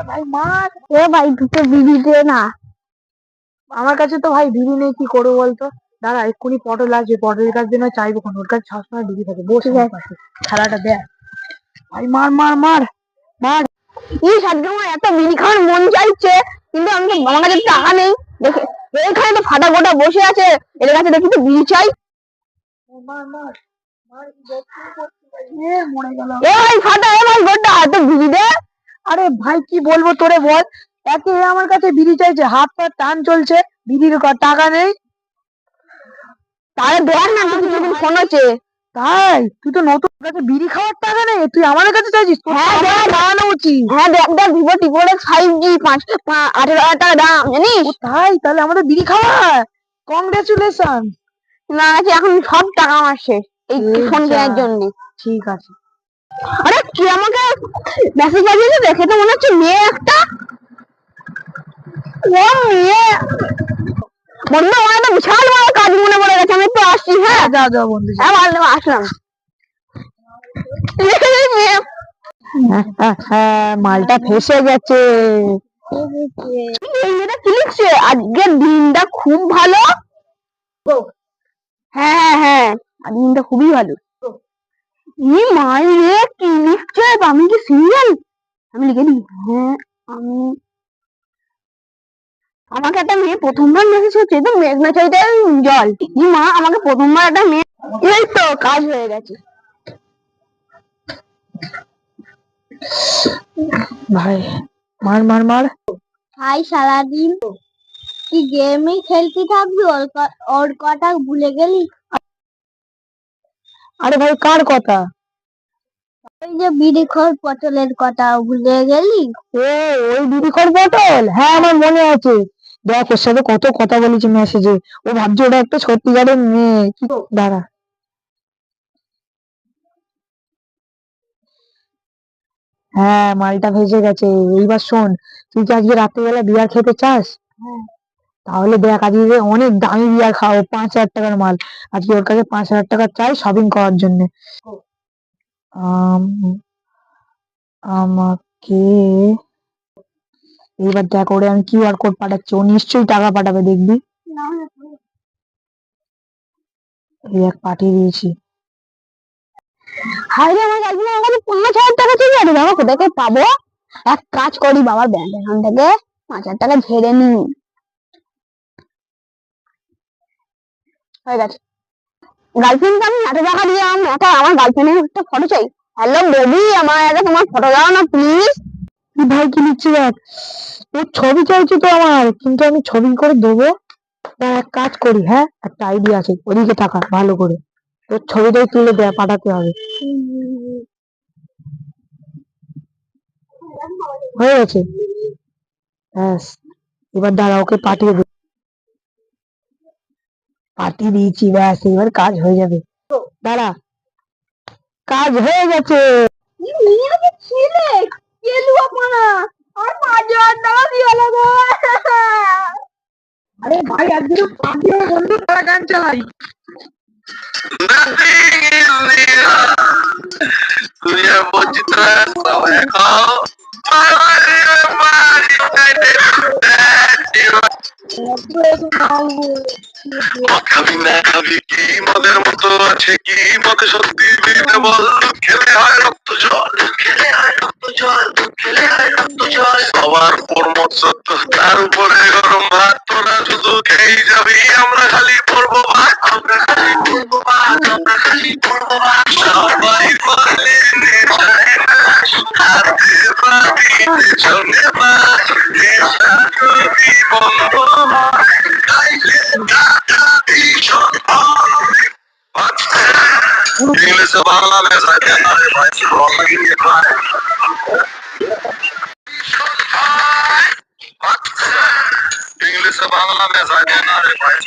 ভাই মার। এ ভাই দুটো বিড়ি দে না। আমার কাছে তো ভাই বিড়ি নেই, কি করবো বলতো? দাঁড়া এক্ষুনি পটল আসবে, পটলের কাছ দিয়ে নয় চাইবো, ওর কাছে সবসময় বিড়ি থাকে। বসে খেলাটা দেখ ভাই, মার মার মার মার। এই সাতটা আমার এত বিড়ি খাওয়ার মন চাইছে, কিন্তু আমি তো আমার কাছে টাকা নেই। দেখে এখানে তো ফাটা গোটা বসে আছে, এর কাছে দেখি তো বিড়ি চাই। মার মার মার, মরে গেল। এ ভাই ফাটা, এ ভাই গোটা তো বিড়ি দে। আরে ভাই কি বলবো তোরে বল, একে আমার কাছে বিড়ি চাইছে, হাত পা টান চলছে, বিড়ির টাকা নেই। তাহলে দেখ না, কিছু কিছু ফোন হচ্ছে। তাই তুই তো নতুন, কাছে বিড়ি খাওয়ার টাকা নেই, তুই আমাদের কাছে চাইছিস? হ্যাঁ দেখ, দাঁড়ানো উচিত। হ্যাঁ দেখ দেখ, ভিভো টিপোলেক্স 5G 18,000 টাকা দাম, জানিস? ও তাই, তাহলে আমাদের বিড়ি খাওয়া, কংগ্রেচুলেশন। না আছে এখন সব টাকা আমার শেষ এই ফোন কেনার জন্য। ঠিক আছে। আরে কি আমাকে মেসেজ পাঠিয়েছে, দেখে তো মনে হচ্ছে মেয়ে একটা। ও মেয়ে বন্ধু, আমার তো বিশাল বড় কাজ মনে পড়ে গেছে, আমি একটু আসছি। হ্যাঁ যা যা বন্ধু, হ্যাঁ ভালো আসলাম। মালটা ফেসে গেছে। এই মেয়েটা কি লিখছে, আজকের দিনটা খুব ভালো। হ্যাঁ হ্যাঁ হ্যাঁ, আজকের দিনটা খুবই ভালো। ই মাই রে, কি লিখছে? আমি কি সিরিয়াল? আমি লিখে দিই, হ্যাঁ আমি। আমাকে একটা মেয়ে প্রথমবার মেসেজ করছে, তো মেঘনা চাইতে জল। ই মা, আমাকে প্রথমবার একটা মেয়ে। এই তো কাজ হয়ে গেছে। ভাই মার মার মার। ভাই সারাদিন কি গেমই খেলতে থাকবি, ওর কথা ভুলে গেলি? আরে ভাই কার কথা? ওই যে বিড়িখোর পটলের কথা ভুলে গেলি? ও ওই বিড়িখোর পটল, হ্যাঁ আমার মনে আছে। দেখ ওর সাথে কত কথা বলেছি মেসেজে, ও ভাবছে ওটা একটা সত্যিকারের মেয়ে। কি দাঁড়া, হ্যাঁ মালটা ভেসে গেছে। এইবার শোন, তুই কি আজকে রাত্রিবেলা বিয়ার খেতে চাস? তাহলে দেখ আজকে অনেক দামি বিয়ার খাও, 5,000 টাকার মাল। আজকে ওর কাছে 5,000 টাকা চাই শপিং করার জন্য। আমাকে এইবার দেখ, ওরে আমি কিউআর কোড পাঠাচ্ছি, ও নিশ্চয়ই টাকা পাঠাবে, দেখবি। এই দেখ পাঠিয়ে দিয়েছি। হাই রে, আমার কাছে আমার কাছে 5,000 টাকা ছিল, আরে বাবা কোথায় করে পাবো? এক কাজ করি, বাবার ব্যাংক অ্যাকাউন্ট থেকে 5,000 টাকা ঝেড়ে নি। হয়ে গেছে। গার্লফ্রেন্ডকে আমি 100 টাকা দিয়ে আমার গার্লফ্রেন্ডের একটা ফটো চাই। হ্যালো বেবি, আমার একটা তোমার ফটো দাও না প্লিজ। ভাই কি লিখছি দেখ, ওর ছবি চাইছে তো আমার, কিন্তু আমি ছবি করে দেবো। এক কাজ করি, হ্যাঁ একটা আইডিয়া আছে, ওদিকে থাকা ভালো করে, তোর ছবিটাই তুলে দেয়া পাঠাতে হবে। হয়ে গেছে, ব্যাস। এবার দাঁড়া ওকে পাঠিয়ে দে, পাঠিয়ে দিয়েছি, ব্যাস এবার কাজ হয়ে যাবে। দাঁড়া, কাজ হয়ে গেছে। ছেলে কেলুয়া পানা, আর 5,000 টাকা দিয়ে গেল গো। আরে ভাই আজকে পাঠিয়ে বন্ধু, তারা গান চালাই। খাবি না খাবি কি, মদের মতো আছে কি, মতে সত্যি দিতে বল, খেলে হয় রক্ত জল, খেলে হয় রক্ত জল, খেলে হয় রক্ত জল। সবার পরমত সত্য, তার উপরে গরম ভাত, তোরা শুধু খেয়ে যাবি, আমরা খালি পড়বো ভাত, আমরা খালি পড়বো ভাত, আমরা খালি পড়বো ভাত। সবাই বলে নেশায় নাশ, হাতে পাবি পেছনে বাস, নেশা যদি বন্ধ হয়, তাইলে টাকা ভীষণ হয়। इंग्लिश बांग्ला में हमारे भाई इंग्लिश बांग्ला में हमारे भाई